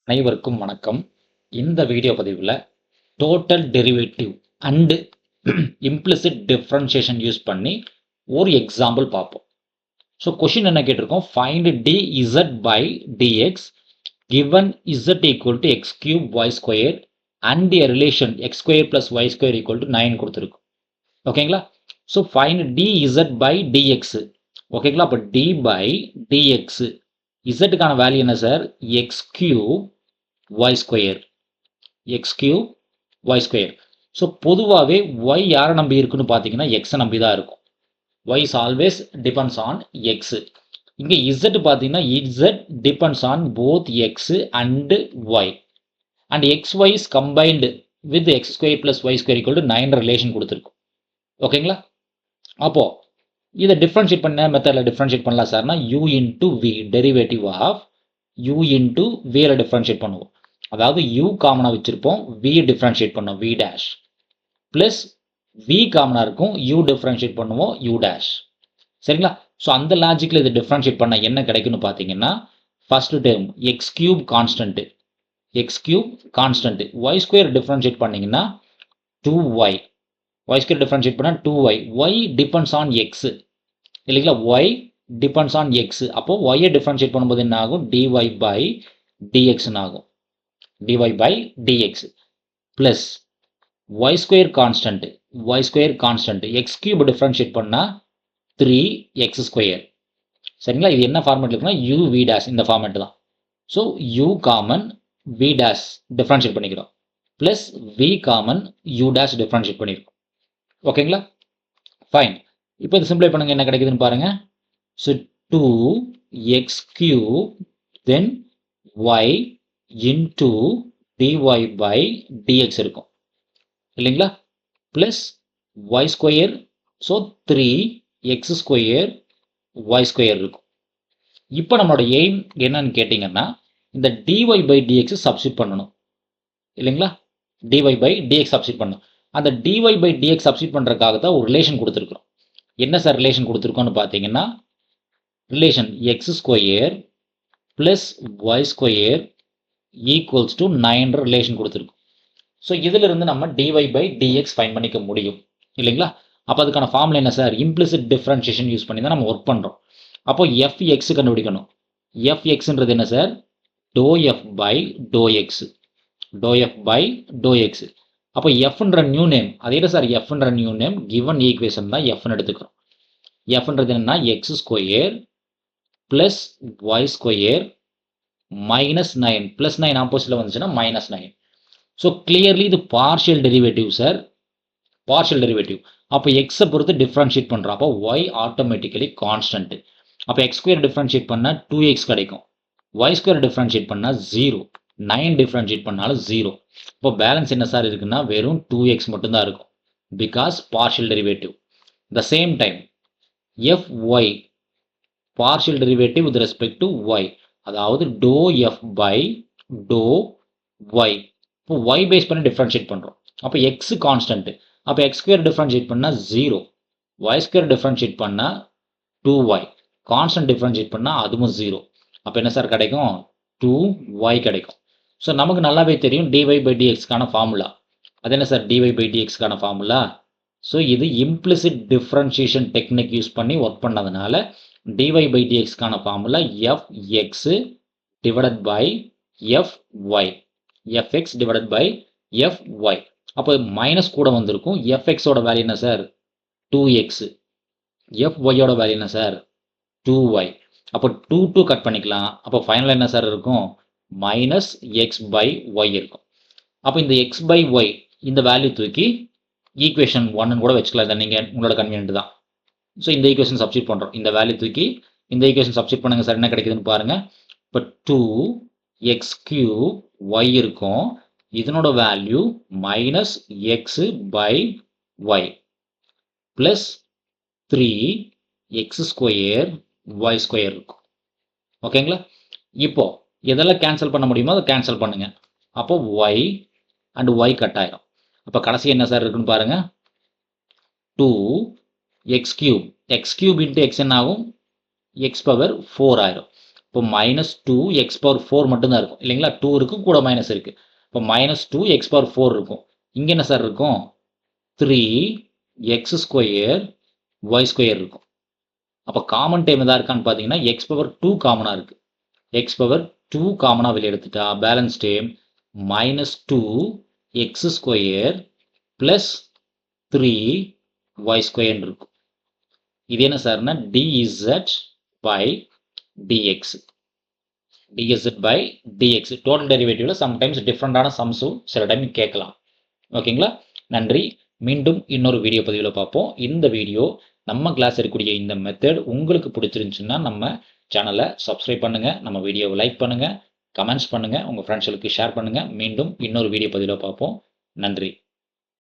அனைவருக்கும் வணக்கம். இந்த வீடியோ பதிவில் total derivative and implicit differentiation use பண்ணி ஒரு எக்ஸாம்பிள் பார்ப்போம். ஸோ கொஷின் என்ன கேட்டிருக்கோம், find dz by dx given z equal to x cube y square and a relation x square plus y square equal to 9 கொடுத்துருக்கும். ஓகேங்களா? So find dz by dx. ஓகேங்களா? அப்போ d by dx இசட்டுக்கான value என்ன sir, x cube y square, x cube y square. So பொதுவாகவே y யாரை நம்பி இருக்குன்னு பார்த்தீங்கன்னா எக்ஸை நம்பி தான் இருக்கும். Y is always depends on x. இங்கே இசட் பார்த்தீங்கன்னா z depends on both x and y and x y is combined with x square plus y square equal to 9 relation கொடுத்துருக்கும். ஓகேங்களா? அப்போது இதை டிஃப்ரென்ஷியேட் பண்ண மெத்தடில் டிஃப்ரென்ஷியேட் பண்ணலாம் சார்னா u into v, derivative of u into வியில் டிஃப்ரென்ஷியேட் பண்ணுவோம். அதாவது u காமனாக வச்சுருப்போம், v டிஃப்ரென்ஷியேட் பண்ணுவோம் v டேஷ், ப்ளஸ் v காமனாக இருக்கும், u டிஃப்ரென்ஷியேட் பண்ணுவோம் u டேஷ். சரிங்களா? ஸோ அந்த லாஜிக்கில் இதை டிஃப்ரென்ஷியேட் பண்ண என்ன கிடைக்குன்னு பார்த்தீங்கன்னா, first term x cube constant, x cube constant, y square differentiate பண்ணிங்கன்னா 2y, y ஸ்கொயர் டிஃப்ரென்ஷியேட் பண்ணால் 2y, y depends on x இல்லைங்களா, y டிபெண்ட்ஸ் ஆன் எக்ஸ். அப்போது ஒய்யை டிஃப்ரென்ஷியேட் பண்ணும்போது என்ன ஆகும், dy பை dxன்னு ஆகும், dy by dx plus y square constant, y square constant, x cube differentiate பண்ணால் 3x ஸ்கொயர். சரிங்களா? இது என்ன ஃபார்மேட் இருக்குன்னா u v டேஷ், இந்த ஃபார்மேட் தான். So u common v dash differentiate பண்ணிக்கிறோம், plus v common u dash differentiate பண்ணியிருக்கோம். ஓகேங்களா? ஃபைன். இப்போ இது சிம்பிளை பண்ணுங்க, என்ன கிடைக்குதுன்னு பாருங்க. So 2x cube then y into dy by dx இருக்கும் இல்லைங்களா, plus y square, so 3x square y square இருக்கும். இப்போ நம்மளோட எய்ம் என்னன்னு கேட்டிங்கன்னா, இந்த dy பை dx சப்ஸ்டிட் பண்ணணும் இல்லைங்களா, dy பை dx சப்ஸ்டிட் பண்ணணும். அந்த dy பை dx சப்ஸ்டிட் பண்ணுறதுக்காக தான் ஒரு ரிலேஷன் கொடுத்துருக்குறோம். என்ன சார் ரிலேஷன் கொடுத்துருக்கோன்னு பார்த்தீங்கன்னா, relation x square plus y square equals to 9 relation கொடுத்துருக்கோம். ஸோ இதிலிருந்து நம்ம dy பை dx ஃபைண்ட் பண்ணிக்க முடியும் இல்லைங்களா. அப்போ அதுக்கான ஃபார்முலா என்ன சார், இம்ப்ளிசிட் டிஃப்ரென்ஷியேஷன் யூஸ் பண்ணி தான் நம்ம ஒர்க் பண்ணுறோம். அப்போ எஃப் எக்ஸ் கண்டுபிடிக்கணும். எஃப் எக்ஸ்ன்றது என்ன sir, dow f by dow x, dow f by dow x. அப்போ எஃப்ன்ற நியூ நேம், அதே சார் எஃப்ன்ற நியூ நேம் கிவன் ஈக்குவேஷன் தான் எஃப்னு எடுத்துக்கிறோம். எஃப்ன்றது என்னன்னா x square plus y square minus 9, plus 9 ஆப்போசிட்டில் வந்துச்சுன்னா மைனஸ் 9. ஸோ கிளியர்லி இது partial derivative sir, partial derivative. அப்போ எக்ஸை பொறுத்து டிஃப்ரென்ஷியேட் பண்ணுறோம், அப்போ ஒய் ஆட்டோமேட்டிக்கலி கான்ஸ்டன்ட். அப்போ எக்ஸ் ஸ்கொயர் டிஃப்ரென்ஷியேட் பண்ணால் 2x கிடைக்கும், ஒய் ஸ்கொயர் டிஃப்ரென்ஷியேட் பண்ணால் 0, 9 டிஃப்ரென்ஷியேட் பண்ணாலும் 0. இப்போ பேலன்ஸ் என்ன சார் இருக்குன்னா வெறும் 2x மட்டும்தான் இருக்கும், because partial derivative. The same time f y partial derivative with respect to y, அதாவது dow f by dow y. இப்போ ஒய் பேஸ் பண்ணி டிஃப்ரென்ஷியேட் பண்ணுறோம், அப்போ எக்ஸ் கான்ஸ்டன்ட், அப்போ எக்ஸ் ஸ்கொயர் டிஃப்ரென்ஷியேட் பண்ணால் 0, ஒய் ஸ்கொயர் டிஃப்ரென்ஷியேட் பண்ணால் 2y, கான்ஸ்டன்ட் டிஃப்ரென்ஷியேட் பண்ணால் அதுவும் 0. அப்போ என்ன சார் கிடைக்கும், 2y கிடைக்கும். ஸோ நமக்கு நல்லாவே தெரியும் dy பை dxக்கான ஃபார்முலா. அது என்ன சார், dy பை dxக்கான ஃபார்முலா. ஸோ இது இம்ப்ளிசிட் டிஃப்ரென்ஷியேஷன் டெக்னிக் யூஸ் பண்ணி ஒர்க் பண்ணதுனால dy பை dxக்கான formula fx divided by fy, fx divided by fy. அப்போ மைனஸ் கூட வந்திருக்கும், fxோட வேல்யூ என்ன சார் 2x, fyயோட வேல்யூ என்ன சார் 2y. அப்போ 2 கட் பண்ணிக்கலாம், அப்போ ஃபைனலாக என்ன சார் இருக்கும், மைனஸ் எக்ஸ் பை ஒய் இருக்கும். அப்போ இந்த எக்ஸ் பை ஒய் இந்த வேல்யூ தூக்கி ஈக்குவேஷன் 1 கூட வச்சுக்கலாம், இதை நீங்கள் உங்களோட கன்வீனியன்ட் தான். ஸோ இந்த ஈக்குவேஷன் சப்ஸ்டிட் பண்ணுறோம், இந்த வேல்யூ தூக்கி இந்த ஈக்குவேஷன் சப்ஸ்டிட் பண்ணுங்கள் சார், என்ன கிடைக்குதுன்னு பாருங்கள். இப்போ 2x கியூப் ஒய் இருக்கும், இதனோட value minus x by y plus 3x square y square இருக்கும். ஓகேங்களா? இப்போ எதெல்லாம் கேன்சல் பண்ண முடியுமோ அதை கேன்சல் பண்ணுங்கள், அப்போ ஒய் அண்ட் ஒய் கட் ஆயிரும். அப்போ கடைசி என்ன சார் இருக்குன்னு பாருங்கள், 2x cube, X cube into X என்ன ஆகும், x பவர் 4 ஆயிரும். இப்போ -2x⁴ மட்டும்தான் இருக்கும் இல்லைங்களா? 2 இருக்கும், கூட மைனஸ் இருக்குது. இப்போ -2x⁴ இருக்கும். இங்கே என்ன சார் இருக்கும்? 3x² இருக்கும். அப்போ காமன் டைம் எதாவது இருக்கான்னு பார்த்தீங்கன்னா x⁴ காமனாக இருக்குது. x⁴ காமனாக வெளியே எடுத்துட்டா பேலன்ஸ் டைம் -2x² + 3y² இருக்கும். இது என்ன சார்னா dz/dx. dz/dx டோட்டல் டெரிவேட்டிவ்ல சம்டைம்ஸ் டிஃப்ரெண்டான சம்ஸும் சில டைம் கேட்கலாம். ஓகேங்களா? நன்றி. மீண்டும் இன்னொரு வீடியோ பதிவில் பார்ப்போம். இந்த வீடியோ நம்ம கிளாஸ் இருக்கக்கூடிய இந்த மெத்தட் உங்களுக்கு பிடிச்சிருந்துச்சுன்னா நம்ம சேனலை சப்ஸ்கிரைப் பண்ணுங்கள், நம்ம வீடியோவை லைக் பண்ணுங்கள், கமெண்ட்ஸ் பண்ணுங்கள், உங்கள் ஃப்ரெண்ட்ஸுகளுக்கு ஷேர் பண்ணுங்கள். மீண்டும் இன்னொரு வீடியோ பதிவில் பார்ப்போம். நன்றி.